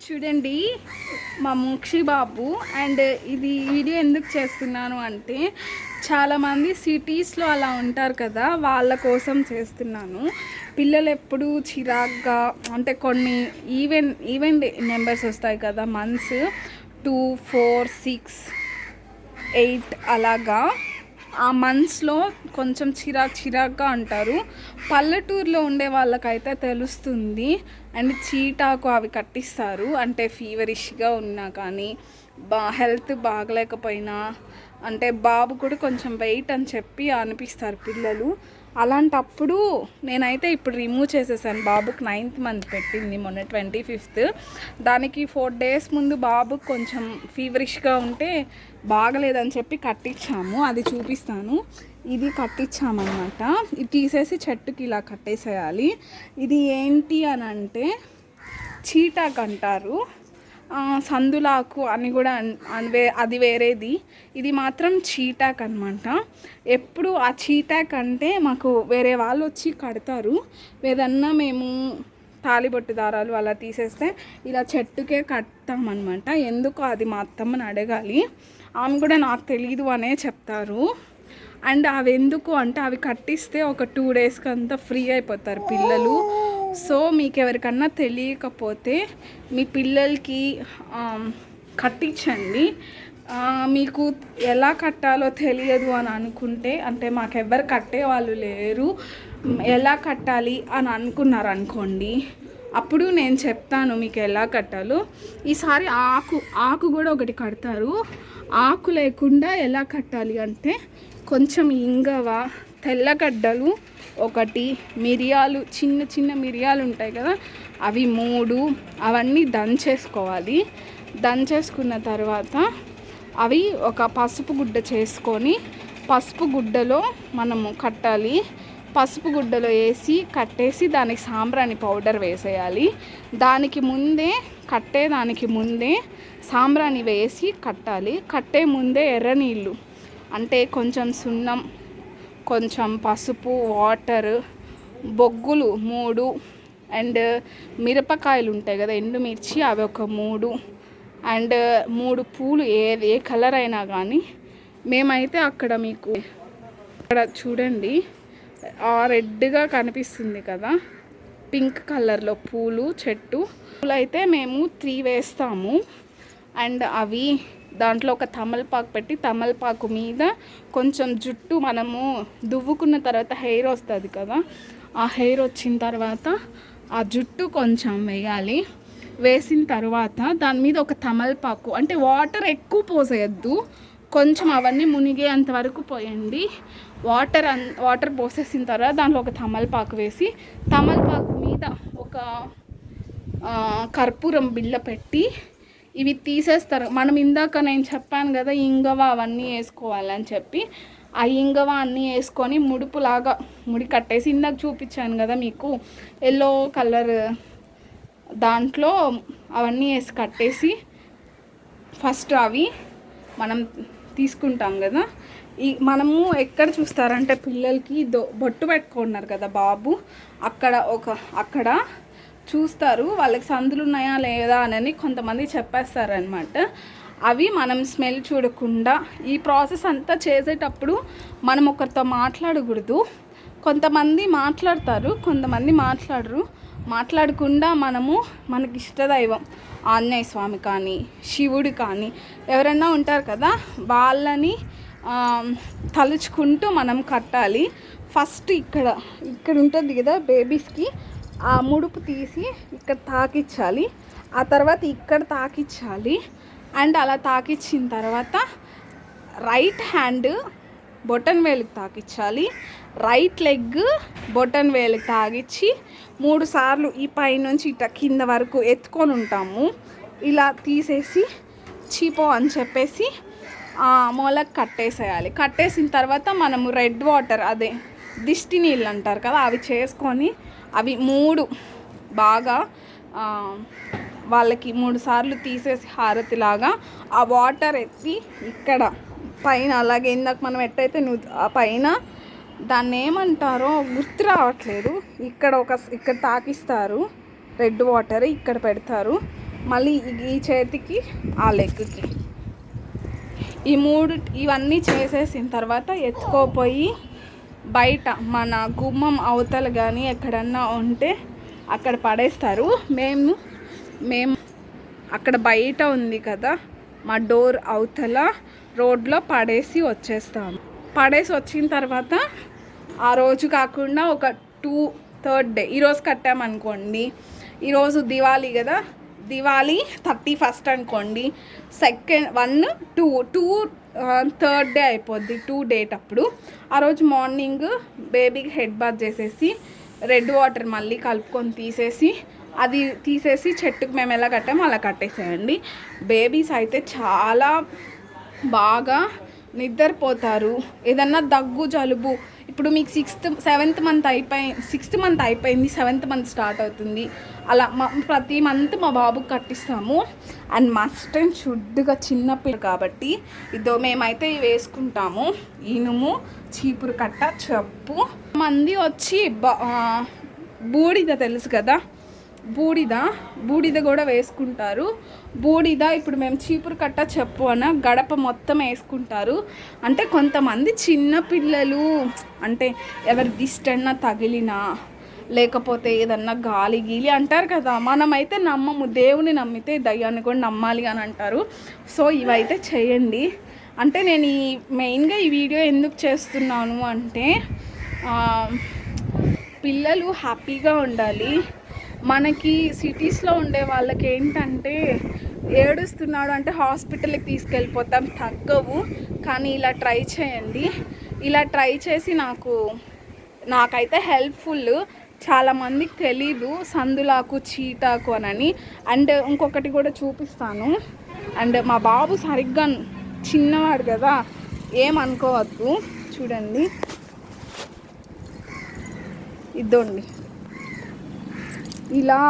చూడండి మా మోక్షి బాబు. అండ్ ఇది వీడియో ఎందుకు చేస్తున్నాను అంటే చాలామంది సిటీస్లో అలా ఉంటారు కదా, వాళ్ళ కోసం చేస్తున్నాను. పిల్లలు ఎప్పుడు చిరాగ్గా అంటే కొన్ని ఈవెన్ నెంబర్స్ వస్తాయి కదా, మంత్స్ 2, 4, 6, 8 అలాగా. ఆ మంత్స్లో కొంచెం చిరాగ్గా అంటారు. పల్లెటూరులో ఉండే వాళ్ళకైతే తెలుస్తుంది. అండ్ చీటాకు అవి కట్టిస్తారు, అంటే ఫీవరిష్గా ఉన్నా కానీ హెల్త్ బాగలేకపోయినా, అంటే బాబు కూడా కొంచెం వెయిట్ అని చెప్పి అనిపిస్తారు పిల్లలు. అలాంటప్పుడు నేనైతే ఇప్పుడు రిమూవ్ చేసేసాను. బాబుకి 9th మంత్ పెట్టింది మొన్న 25th. దానికి 4 days ముందు బాబుకి కొంచెం ఫీవరిష్గా ఉంటే బాగలేదని చెప్పి కట్టించాము. అది చూపిస్తాను. ఇది కట్టించామన్నమాట. ఇది తీసేసి చెట్టుకి ఇలా కట్టేసేయాలి. ఇది ఏంటి అని అంటే చీటాకు అంటారు, సందులాకు అని కూడా అది వేరేది. ఇది మాత్రం చీటాక్ అనమాట. ఎప్పుడు ఆ చీటాక్ అంటే మాకు వేరే వాళ్ళు వచ్చి కడతారు. ఏదన్నా మేము తాళిబొట్టు దారాలు అలా తీసేస్తే ఇలా చెట్టుకే కడతామన్నమాట. ఎందుకు అది మా అత్తమ్మని అడగాలి, ఆమె కూడా నాకు తెలీదు అనే చెప్తారు. అండ్ అవి ఎందుకు అంటే అవి కట్టిస్తే ఒక 2 daysకి అంతా ఫ్రీ అయిపోతారు పిల్లలు. సో మీకు ఎవరికన్నా తెలియకపోతే మీ పిల్లలకి కట్టించండి. మీకు ఎలా కట్టాలో తెలియదు అని అనుకుంటే, అంటే మాకెవ్వరు కట్టేవాళ్ళు లేరు, ఎలా కట్టాలి అని అనుకున్నారనుకోండి, అప్పుడు నేను చెప్తాను మీకు ఎలా కట్టాలో. ఈసారి ఆకు కూడా ఒకటి కడతారు. ఆకు లేకుండా ఎలా కట్టాలి అంటే కొంచెం ఇంగవ, తెల్లగడ్డలు ఒకటి, మిరియాలు, చిన్న మిరియాలు ఉంటాయి కదా, అవి 3, అవన్నీ దంచేసుకోవాలి. దంచేసుకున్న తర్వాత అవి ఒక పసుపు గుడ్డ చేసుకొని పసుపు గుడ్డలో మనము కట్టాలి. పసుపు గుడ్డలో వేసి కట్టేసి దానికి సాంబ్రాణి పౌడర్ వేసేయాలి. దానికి ముందే సాంబ్రాణి వేసి కట్టాలి. కట్టే ముందే ఎర్రనీళ్ళు, అంటే కొంచెం సున్నం, కొంచెం పసుపు, వాటర్, బొగ్గులు 3, అండ్ మిరపకాయలు ఉంటాయి కదా, ఎండుమిర్చి, అవి ఒక 3, అండ్ 3 పూలు, ఏ కలర్ అయినా కానీ. మేమైతే అక్కడ మీకు ఇక్కడ చూడండి రెడ్గా కనిపిస్తుంది కదా, పింక్ కలర్లో పూలు చెట్టు. పూలు అయితే మేము 3 వేస్తాము. అండ్ అవి దాంట్లో ఒక తమలపాకు పెట్టి, తమలపాకు మీద కొంచెం జుట్టు మనము దువ్వుకున్న తర్వాత హెయిర్ వస్తుంది కదా, ఆ హెయిర్ వచ్చిన తర్వాత ఆ జుట్టు కొంచెం వేయాలి. వేసిన తర్వాత దాని మీద ఒక తమలపాకు, అంటే వాటర్ ఎక్కువ పోసేయద్దు, కొంచెం అవన్నీ మునిగేంత వరకు పోయండి. వాటర్ పోసేసిన తర్వాత దాంట్లో ఒక తమలపాకు వేసి, తమలపాకు మీద ఒక కర్పూరం బిళ్ళ పెట్టి ఇవి తీసేస్తారు. మనం ఇందాక నేను చెప్పాను కదా ఇంగవ అవన్నీ వేసుకోవాలని చెప్పి, ఆ ఇంగవ అన్నీ వేసుకొని ముడుపులాగా ముడి కట్టేసి, ఇందాక చూపించాను కదా మీకు ఎల్లో కలర్, దాంట్లో అవన్నీ వేసి కట్టేసి ఫస్ట్ అవి మనం తీసుకుంటాం కదా. మనము ఎక్కడ చూస్తారంటే పిల్లలకి బొట్టు పెట్టుకున్నారు కదా బాబు, అక్కడ చూస్తారు. వాళ్ళకి సందులు ఉన్నాయా లేదా అని కొంతమంది చెప్పేస్తారనమాట. అవి మనం స్మెల్ చూడకుండా ఈ ప్రాసెస్ అంతా చేసేటప్పుడు మనం ఒకరితో మాట్లాడకూడదు. కొంతమంది మాట్లాడతారు, కొంతమంది మాట్లాడకుండా మనకి ఇష్టదైవం ఆంజనేయ స్వామి కానీ, శివుడు కానీ ఎవరైనా ఉంటారు కదా, వాళ్ళని తలుచుకుంటూ మనం కట్టాలి. ఫస్ట్ ఇక్కడ ఉంటుంది కదా బేబీస్కి, ఆ ముడుపు తీసి ఇక్కడ తాకిచ్చాలి. ఆ తర్వాత ఇక్కడ తాకిచ్చాలి. అండ్ అలా తాకిచ్చిన తర్వాత రైట్ హ్యాండ్ బొటన్ వేలుకి తాకిచ్చాలి, రైట్ లెగ్ బొటన్ వేలుకి తాగిచ్చి 3 సార్లు ఈ పైనుంచి ఇట్లా కింద వరకు ఎత్తుకొని ఉంటాము. ఇలా తీసేసి చీపో అని చెప్పేసి మొలకు కట్టేసేయాలి. కట్టేసిన తర్వాత మనము రెడ్ వాటర్, అదే దిష్టి నీళ్ళు అంటారు కదా, అవి చేసుకొని అవి 3 బాగా వాళ్ళకి 3 సార్లు తీసేసి హారతిలాగా ఆ వాటర్ ఎత్తి ఇక్కడ పైన, అలాగే ఇందాక మనం ఎట్టయితే ఆ పైన దాన్ని ఏమంటారో గుర్తు రావట్లేదు, ఇక్కడ తాకిస్తారు రెడ్ వాటర్, ఇక్కడ పెడతారు. మళ్ళీ ఈ చేతికి ఆ లెగ్కి ఇవన్నీ చేసేసిన తర్వాత ఎత్తుకోపోయి బయట మన గుమ్మం అవతల కానీ ఎక్కడన్నా ఉంటే అక్కడ పడేస్తారు. మేము అక్కడ బయట ఉంది కదా మా డోర్ అవతల రోడ్లో పడేసి వచ్చేస్తాము. పడేసి వచ్చిన తర్వాత ఆ రోజు కాకుండా ఒక థర్డ్ డే, ఈరోజు కట్టామనుకోండి, ఈరోజు దివాళీ కదా, దివాళీ 31st అనుకోండి, సెకండ్ 1 2 థర్డ్ డే అయిపోద్ది 2 డేట్. అప్పుడు ఆ రోజు మార్నింగ్ బేబీకి హెడ్ బాత్ చేసేసి రెడ్ వాటర్ మళ్ళీ కలుపుకొని తీసేసి చెట్టుకు మేము ఎలా కట్టామో అలా కట్టేసేయండి. బేబీస్ అయితే చాలా బాగా నిద్రపోతారు. ఏదన్నా దగ్గు జలుబు, ఇప్పుడు మీకు 6th మంత్ అయిపోయింది, 7th మంత్ స్టార్ట్ అవుతుంది, అలా ప్రతి మంత్ మా బాబుకి కట్టిస్తాము. అండ్ మస్ట్ అండ్ షుడ్గా చిన్నపిల్ల కాబట్టి మేమైతే ఇవి వేసుకుంటాము. ఇనుము, చీపురు కట్ట, చెప్పు. మంది వచ్చి బూడిద తెలుసు కదా, బూడిద కూడా వేసుకుంటారు. బూడిద ఇప్పుడు మేము చీపురు కట్ట, చెప్పు అన్న గడప మొత్తం వేసుకుంటారు. అంటే కొంతమంది చిన్నపిల్లలు అంటే ఎవరి దిష్టన్నా తగిలినా లేకపోతే ఏదన్నా గాలి గీలి అంటారు కదా, మనమైతే నమ్మము. దేవుని నమ్మితే దయ్యాన్ని కూడా నమ్మాలి అని అంటారు. సో ఇవైతే చేయండి. అంటే నేను మెయిన్గా ఈ వీడియో ఎందుకు చేస్తున్నాను అంటే పిల్లలు హ్యాపీగా ఉండాలి. మనకి సిటీస్లో ఉండే వాళ్ళకి ఏంటంటే ఏడుస్తున్నాడు అంటే హాస్పిటల్కి తీసుకెళ్ళిపోతాం, తగ్గవు. కానీ ఇలా ట్రై చేయండి. ఇలా ట్రై చేసి నాకైతే హెల్ప్ఫుల్. చాలామందికి తెలీదు సందులాకు, చీటాకు అని. అండ్ ఇంకొకటి కూడా చూపిస్తాను. అండ్ మా బాబు సరిగ్గా చిన్నవాడు కదా, ఏమనుకోవద్దు. చూడండి, ఇద్దండి ఇలా,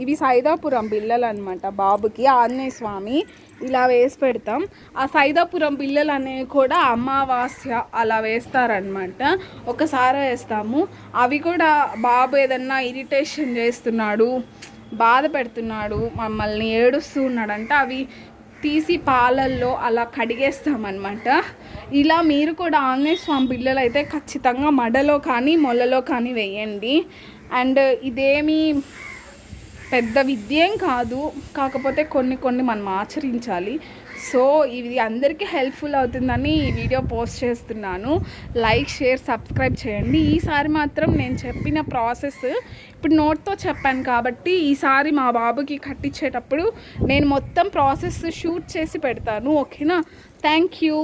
ఇవి సైదాపురం బిళ్ళలు అనమాట. బాబుకి ఆంజనేయ స్వామి ఇలా వేసి పెడతాం. ఆ సైదాపురం బిళ్ళలు అనేవి కూడా అమావాస్య అలా వేస్తారనమాట. ఒకసారి వేస్తాము. అవి కూడా బాబు ఏదన్నా ఇరిటేషన్ చేస్తున్నాడు, బాధ పెడుతున్నాడు, మమ్మల్ని ఏడుస్తూ ఉన్నాడంటే అవి తీసి పాలల్లో అలా కడిగేస్తామన్నమాట. ఇలా మీరు కూడా ఆంజనేయ స్వామి బిళ్ళలు అయితే ఖచ్చితంగా మడలో కానీ మొలలో కానీ వేయండి. అండ్ ఇదేమీ పెద్ద విద్యేం కాదు, కాకపోతే కొన్ని మనం ఆచరించాలి. సో ఇది అందరికీ హెల్ప్ఫుల్ అవుతుందని ఈ వీడియో పోస్ట్ చేస్తున్నాను. లైక్, షేర్, సబ్స్క్రైబ్ చేయండి. ఈసారి మాత్రం నేను చెప్పిన ప్రాసెస్ ఇప్పుడు నోట్తో చెప్పాను కాబట్టి ఈసారి మా బాబుకి కట్టించేటప్పుడు నేను మొత్తం ప్రాసెస్ షూట్ చేసి పెడతాను. ఓకేనా? Thank you.